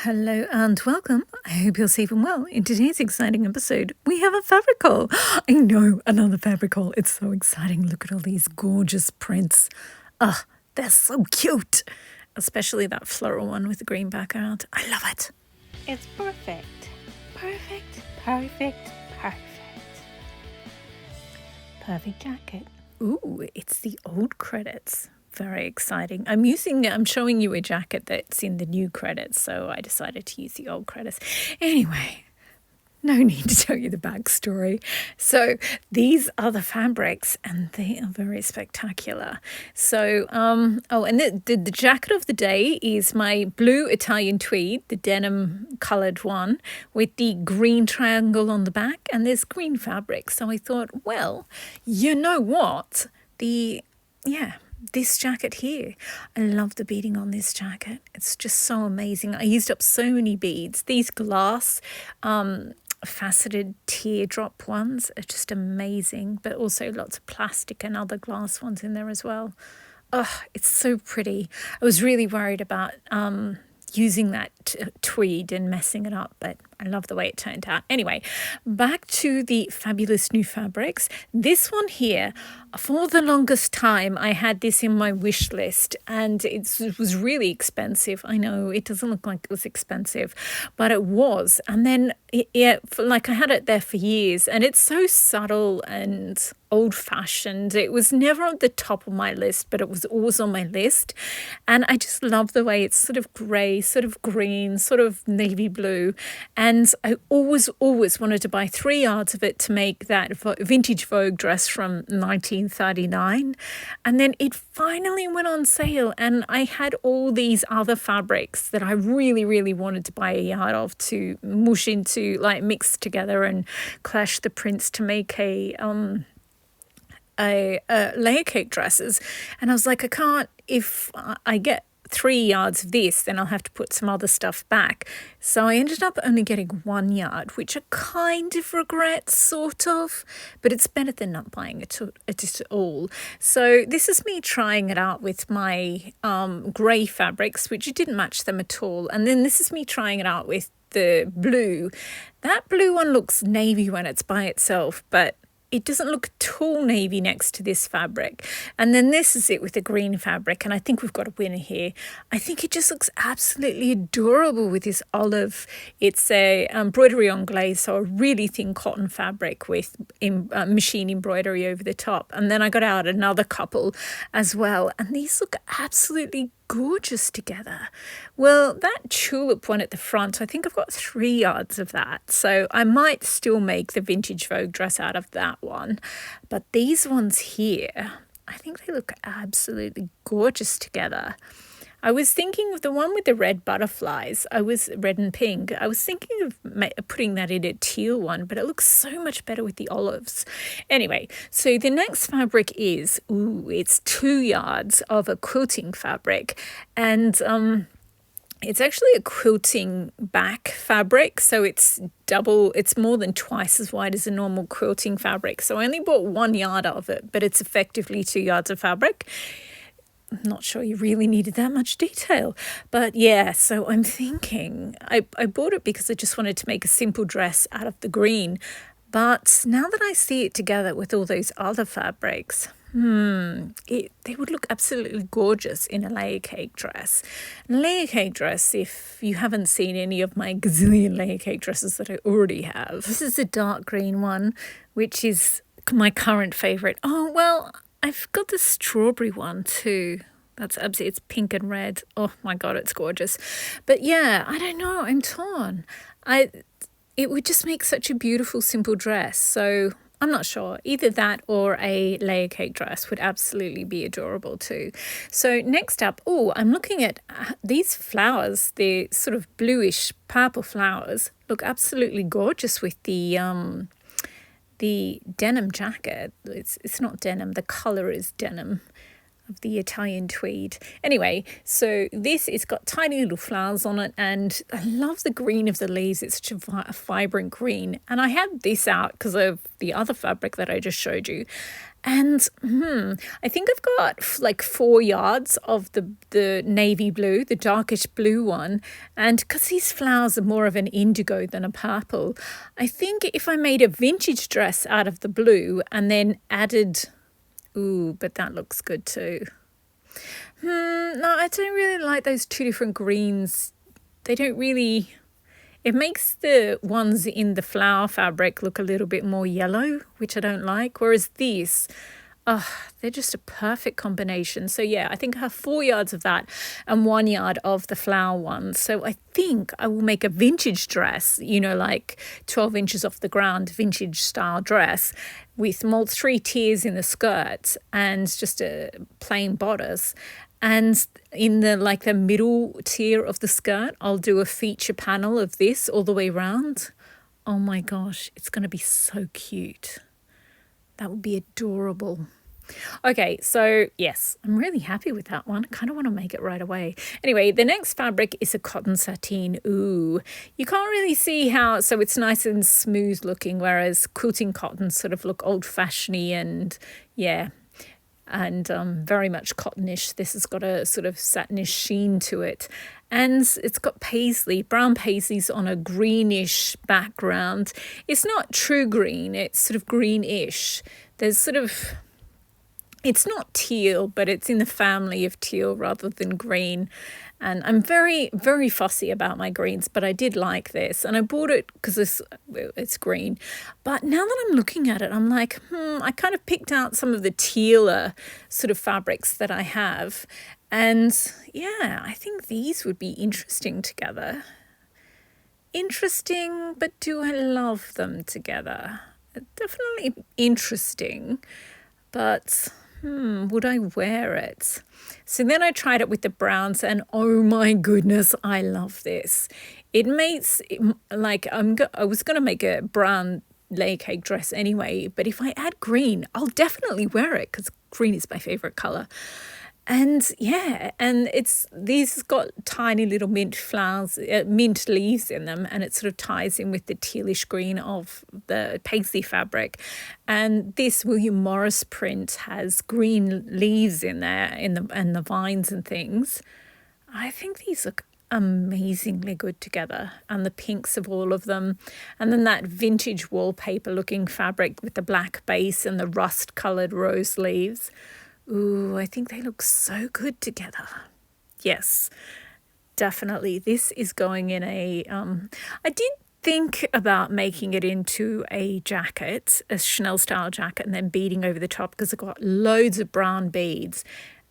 Hello and welcome. I hope you're safe and well. In today's exciting episode, we have a fabric haul. I know, another fabric haul. It's so exciting. Look at all these gorgeous prints. They're so cute. Especially that floral one with the green background. I love it. It's perfect. Perfect, perfect, perfect. Perfect jacket. Ooh, it's the old credits. Very exciting. I'm showing you a jacket that's in the new credits, so I decided to use the old credits. Anyway, no need to tell you the backstory. So these are the fabrics, and they are very spectacular. So, and the jacket of the day is my blue Italian tweed, the denim coloured one, with the green triangle on the back, and there's green fabric. So I thought, well, you know what? This jacket here, I love the beading on this jacket. It's just so amazing. I used up so many beads. These glass faceted teardrop ones are just amazing, but also lots of plastic and other glass ones in there as well. Oh, it's so pretty. I was really worried about using that tweed and messing it up, but I love the way it turned out. Anyway, back to the fabulous new fabrics. This one here, for the longest time, I had this in my wish list, and it was really expensive. I know it doesn't look like it was expensive, but it was. And then, I had it there for years, and it's so subtle and old-fashioned. It was never on the top of my list, but it was always on my list. And I just love the way it's sort of grey, sort of green, sort of navy blue. And I always wanted to buy 3 yards of it to make that vintage Vogue dress from 1939. And then it finally went on sale, and I had all these other fabrics that I really, really wanted to buy a yard of to mush into, like mix together and clash the prints to make a layer cake dresses. And I was like, I can't, if I get 3 yards of this, then I'll have to put some other stuff back. So I ended up only getting 1 yard, which I kind of regret, sort of, but it's better than not buying it at all. So this is me trying it out with my grey fabrics, which didn't match them at all. And then this is me trying it out with the blue. That blue one looks navy when it's by itself, but it doesn't look at all navy next to this fabric. And then this is it with the green fabric, and I think we've got a winner here. I think it just looks absolutely adorable with this olive. It's a embroidery on glaze, so a really thin cotton fabric with machine embroidery over the top. And then I got out another couple as well, and these look absolutely gorgeous together. Well, that tulip one at the front, I think I've got 3 yards of that, so I might still make the vintage Vogue dress out of that one. But these ones here, I think they look absolutely gorgeous together. I was thinking of the one with the red butterflies. Red and pink. I was thinking of putting that in a teal one, but it looks so much better with the olives. Anyway, so the next fabric is, it's 2 yards of a quilting fabric, and it's actually a quilting back fabric, so it's more than twice as wide as a normal quilting fabric. So I only bought 1 yard of it, but it's effectively 2 yards of fabric. I'm not sure you really needed that much detail. But yeah, so I'm thinking, I bought it because I just wanted to make a simple dress out of the green. But now that I see it together with all those other fabrics, they would look absolutely gorgeous in a layer cake dress. Layer cake dress, if you haven't seen any of my gazillion layer cake dresses that I already have. This is a dark green one, which is my current favourite. Oh, well, I've got the strawberry one too. That's absolutely, it's pink and red. Oh my God, it's gorgeous. But yeah, I don't know, I'm torn. It would just make such a beautiful, simple dress. So I'm not sure. Either that or a layer cake dress would absolutely be adorable too. So next up, I'm looking at these flowers. The sort of bluish purple flowers look absolutely gorgeous with the denim jacket. It's not denim, the colour is denim. of the Italian tweed. Anyway, so this, it's got tiny little flowers on it, and I love the green of the leaves. It's such a vibrant green. And I had this out because of the other fabric that I just showed you. And I think I've got like 4 yards of the navy blue, the darkish blue one. And because these flowers are more of an indigo than a purple, I think if I made a vintage dress out of the blue and then added... Ooh, but that looks good too. No, I don't really like those 2 different greens. They don't really... It makes the ones in the flower fabric look a little bit more yellow, which I don't like. Whereas these, they're just a perfect combination. So yeah, I think I have 4 yards of that and 1 yard of the flower one. So I think I will make a vintage dress, like 12 inches off the ground, vintage style dress with 3 tiers in the skirt and just a plain bodice. And in the middle tier of the skirt, I'll do a feature panel of this all the way around. Oh my gosh, it's going to be so cute. That would be adorable. Okay, so yes, I'm really happy with that one. I kind of want to make it right away. Anyway, the next fabric is a cotton sateen. Ooh, you can't really see how, so it's nice and smooth looking, whereas quilting cotton sort of look old-fashioned and yeah, and very much cottonish. This has got a sort of satinish sheen to it. And it's got paisley, brown paisleys on a greenish background. It's not true green, it's sort of greenish. There's sort of... It's not teal, but it's in the family of teal rather than green. And I'm very, very fussy about my greens, but I did like this. And I bought it because it's green. But now that I'm looking at it, I'm like, I kind of picked out some of the tealer sort of fabrics that I have. And yeah, I think these would be interesting together. Interesting, but do I love them together? Definitely interesting, but... would I wear it? So then I tried it with the browns and oh my goodness, I love this. It makes I was going to make a brown layer cake dress anyway, but if I add green, I'll definitely wear it because green is my favorite color. And yeah, and these got tiny little mint flowers, mint leaves in them, and it sort of ties in with the tealish green of the paisley fabric. And this William Morris print has green leaves in there and the vines and things. I think these look amazingly good together, and the pinks of all of them, and then that vintage wallpaper looking fabric with the black base and the rust colored rose leaves. Ooh, I think they look so good together. Yes, definitely. This is going in a... I did think about making it into a jacket, a Chanel style jacket, and then beading over the top because I've got loads of brown beads.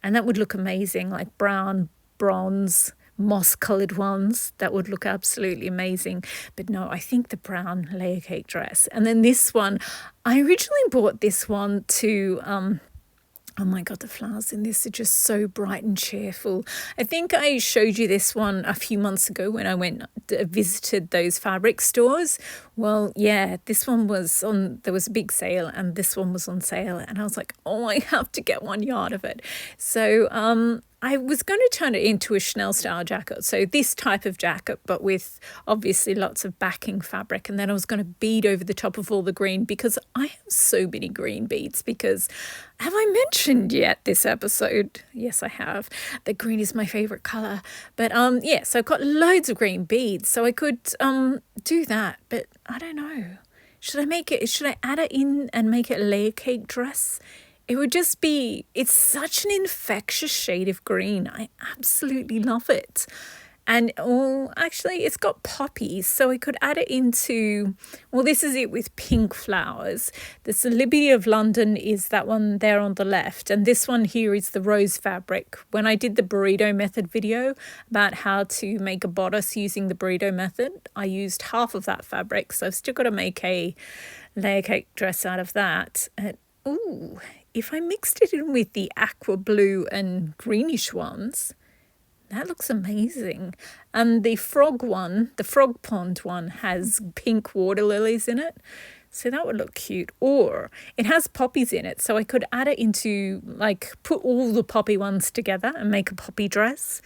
And that would look amazing, like brown, bronze, moss-coloured ones. That would look absolutely amazing. But no, I think the brown layer cake dress. And then this one, I originally bought this one to... Oh my God, the flowers in this are just so bright and cheerful. I think I showed you this one a few months ago when I visited those fabric stores. Well, yeah, this one was there was a big sale and this one was on sale. And I was like, oh, I have to get 1 yard of it. So I was going to turn it into a Chanel style jacket. So this type of jacket, but with obviously lots of backing fabric. And then I was going to bead over the top of all the green because I have so many green beads because have I mentioned yet this episode? Yes, I have. The green is my favorite color. But yeah, so I've got loads of green beads. So I could do that, but I don't know. Should I add it in and make it a layer cake dress? It would just be, it's such an infectious shade of green. I absolutely love it. And actually it's got poppies, so I could add it into, well, this is it with pink flowers. The Liberty of London is that one there on the left, and this one here is the rose fabric. When I did the burrito method video about how to make a bodice using the burrito method, I used half of that fabric, so I've still got to make a layer cake dress out of that. Ooh, if I mixed it in with the aqua blue and greenish ones, that looks amazing. And the frog pond one has pink water lilies in it. So that would look cute. Or it has poppies in it, so I could add it into, like, put all the poppy ones together and make a poppy dress.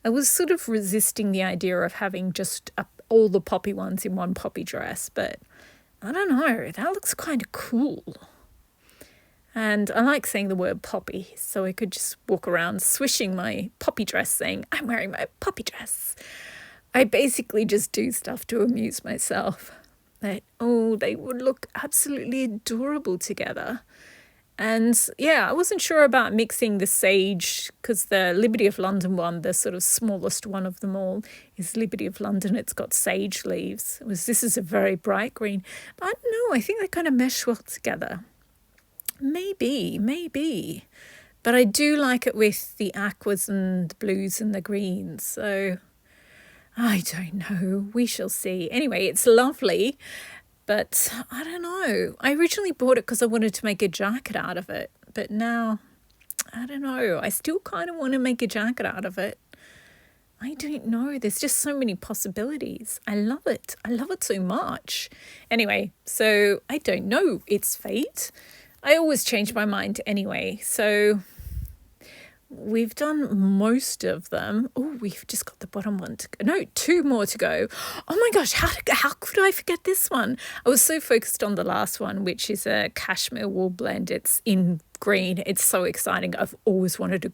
I was sort of resisting the idea of having just all the poppy ones in one poppy dress, but I don't know, that looks kind of cool. And I like saying the word poppy, so I could just walk around swishing my poppy dress saying, I'm wearing my poppy dress. I basically just do stuff to amuse myself. But, they would look absolutely adorable together. And yeah, I wasn't sure about mixing the sage, because the Liberty of London one, the sort of smallest one of them all, is Liberty of London. It's got sage leaves. This is a very bright green. But I don't know, I think they kind of mesh well together. Maybe. But I do like it with the aquas and the blues and the greens. So I don't know. We shall see. Anyway, it's lovely. But I don't know. I originally bought it because I wanted to make a jacket out of it. But now, I don't know. I still kind of want to make a jacket out of it. I don't know. There's just so many possibilities. I love it. I love it so much. Anyway, so I don't know. It's fate. I always change my mind anyway. So we've done most of them. Oh, we've just got the bottom one to go. No, 2 more to go. Oh my gosh, how could I forget this one? I was so focused on the last one, which is a cashmere wool blend. It's in green. It's so exciting. I've always wanted a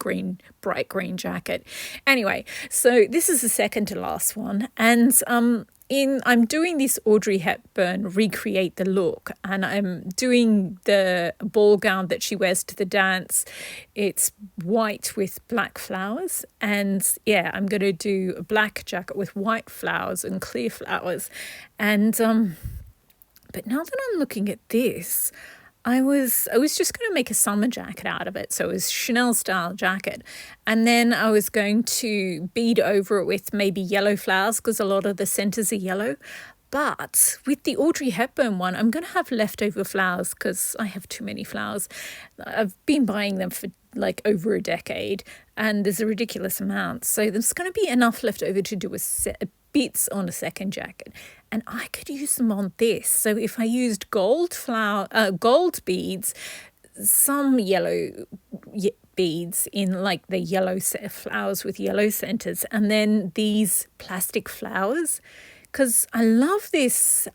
bright green jacket. Anyway, so this is the second to last one. And I'm doing this Audrey Hepburn recreate the look, and I'm doing the ball gown that she wears to the dance. It's white with black flowers, and yeah, I'm going to do a black jacket with white flowers and clear flowers. And but now that I'm looking at this, I was just going to make a summer jacket out of it. So it was Chanel style jacket. And then I was going to bead over it with maybe yellow flowers, because a lot of the centers are yellow. But with the Audrey Hepburn one, I'm going to have leftover flowers because I have too many flowers. I've been buying them for like over a decade, and there's a ridiculous amount. So there's going to be enough left over to do bits on a second jacket, and I could use them on this. So if I used gold beads, some yellow beads in like the yellow flowers with yellow centers, and then these plastic flowers, because I love this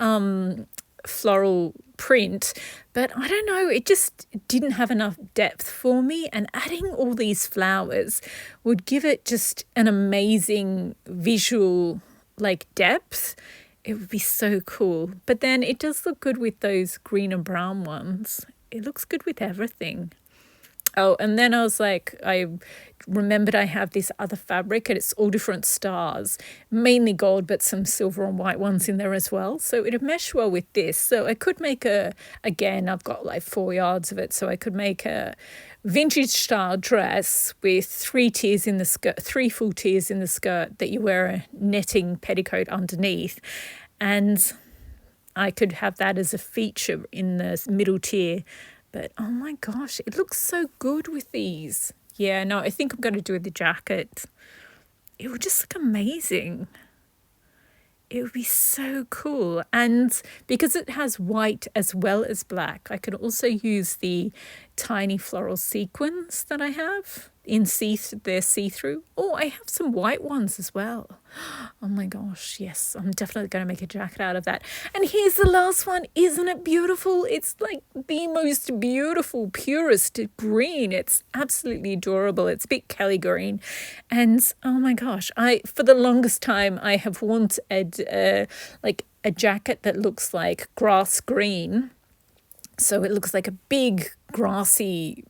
floral print, but I don't know, it just didn't have enough depth for me, and adding all these flowers would give it just an amazing visual like depth. It would be so cool. But then it does look good with those green and brown ones. It looks good with everything. Oh, and then I was like, I remembered I have this other fabric, and it's all different stars, mainly gold, but some silver and white ones in there as well. So it'd mesh well with this. So I could make again, I've got like 4 yards of it. So I could make a vintage style dress with 3 tiers in the skirt, 3 full tiers in the skirt that you wear a netting petticoat underneath. And I could have that as a feature in the middle tier. But oh my gosh, it looks so good with these. Yeah, no, I think I'm going to do the jacket. It would just look amazing. It would be so cool. And because it has white as well as black, I could also use the tiny floral sequins that I have in they're see-through. Oh, I have some white ones as well. Oh my gosh, yes, I'm definitely going to make a jacket out of that. And here's the last one. Isn't it beautiful? It's like the most beautiful, purest green. It's absolutely adorable. It's a bit Kelly green. And oh my gosh, for the longest time I have wanted like a jacket that looks like grass green. So it looks like a big grassy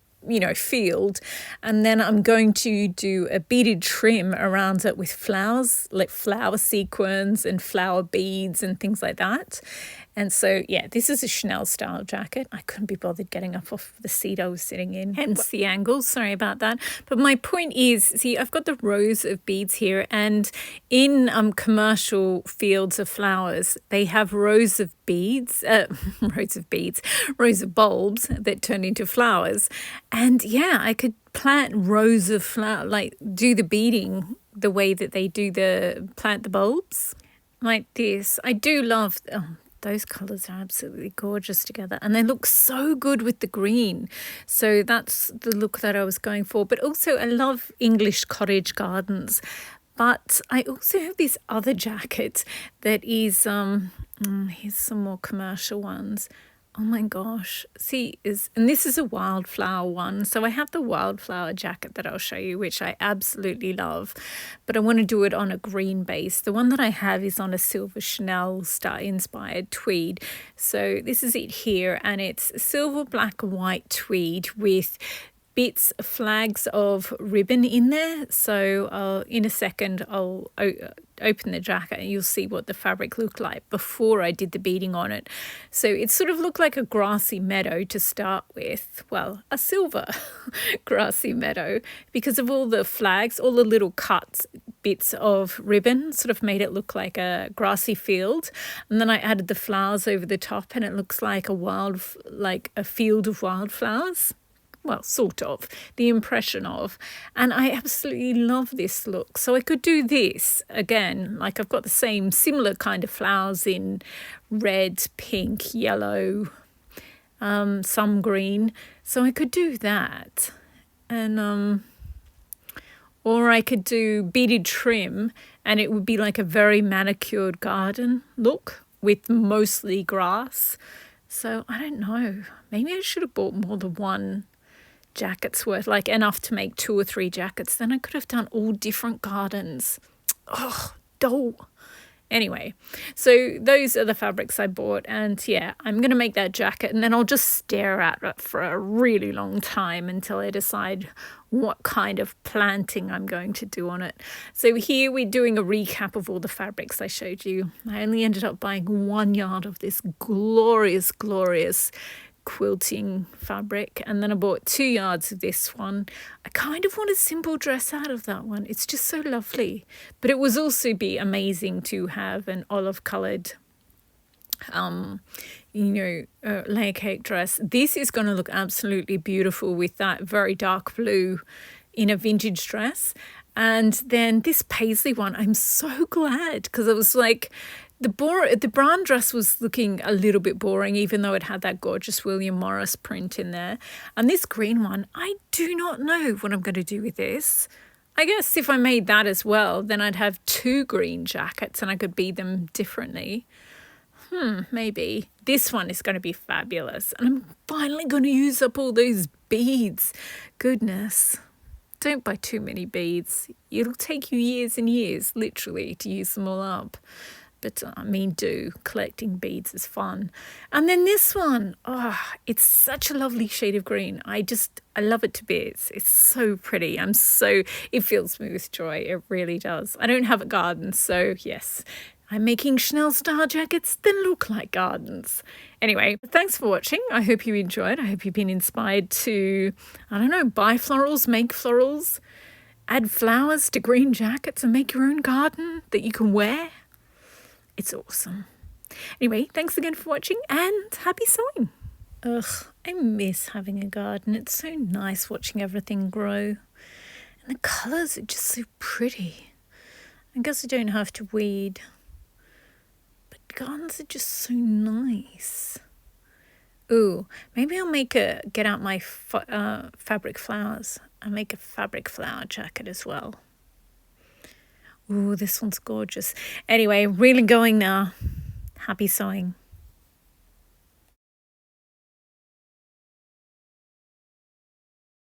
field, and then I'm going to do a beaded trim around it with flowers, like flower sequins and flower beads and things like that. And so, yeah, this is a Chanel style jacket. I couldn't be bothered getting up off the seat I was sitting in, hence the angle. Sorry about that. But my point is, see, I've got the rows of beads here, and in commercial fields of flowers, they have rows of beads, rows of bulbs that turn into flowers. And yeah, I could plant rows of flower, like do the beading the way that they do plant the bulbs, like this. I do love those colours are absolutely gorgeous together, and they look so good with the green. So that's the look that I was going for. But also I love English cottage gardens. But I also have this other jacket that is, here's some more commercial ones. Oh my gosh. See, and this is a wildflower one. So I have the wildflower jacket that I'll show you, which I absolutely love. But I want to do it on a green base. The one that I have is on a silver Chanel star inspired tweed. So this is it here. And it's silver, black, white tweed with flags of ribbon in there. So in a second I'll open the jacket and you'll see what the fabric looked like before I did the beading on it. So it sort of looked like a grassy meadow to start with. Well, a silver grassy meadow, because of all the flags, all the little cuts bits of ribbon sort of made it look like a grassy field. And then I added the flowers over the top and it looks like a field of wildflowers. Well, sort of, the impression of. And I absolutely love this look. So I could do this again, like I've got the same similar kind of flowers in red, pink, yellow, some green. So I could do that. And or I could do beaded trim and it would be like a very manicured garden look with mostly grass. So I don't know. Maybe I should have bought more than one jacket's worth, like enough to make 2 or 3 jackets. Then I could have done all different gardens. Oh, dull. Anyway, so those are the fabrics I bought, and yeah, I'm going to make that jacket and then I'll just stare at it for a really long time until I decide what kind of planting I'm going to do on it. So here we're doing a recap of all the fabrics I showed you. I only ended up buying 1 yard of this glorious quilting fabric, and then I bought 2 yards of this one. I kind of want a simple dress out of that one. It's just so lovely, but it would also be amazing to have an olive coloured layer cake dress. This is going to look absolutely beautiful with that very dark blue in a vintage dress. And then this Paisley one, I'm so glad, because it was like the brown dress was looking a little bit boring, even though it had that gorgeous William Morris print in there. And this green one, I do not know what I'm going to do with this. I guess if I made that as well, then I'd have 2 green jackets and I could bead them differently. Maybe. This one is going to be fabulous. And I'm finally going to use up all those beads. Goodness. Don't buy too many beads. It'll take you years and years, literally, to use them all up. But collecting beads is fun. And then this one, it's such a lovely shade of green. I love it to bits. It's so pretty. It feels me with joy. It really does. I don't have a garden, so yes, I'm making Chanel star jackets that look like gardens. Anyway, thanks for watching. I hope you enjoyed. I hope you've been inspired to, buy florals, make florals, add flowers to green jackets and make your own garden that you can wear. It's awesome. Anyway, thanks again for watching and happy sewing. I miss having a garden. It's so nice watching everything grow. And the colours are just so pretty. I guess I don't have to weed. But gardens are just so nice. Ooh, maybe I'll get out my fabric flowers and make a fabric flower jacket as well. Ooh, this one's gorgeous. Anyway, really going now. Happy sewing.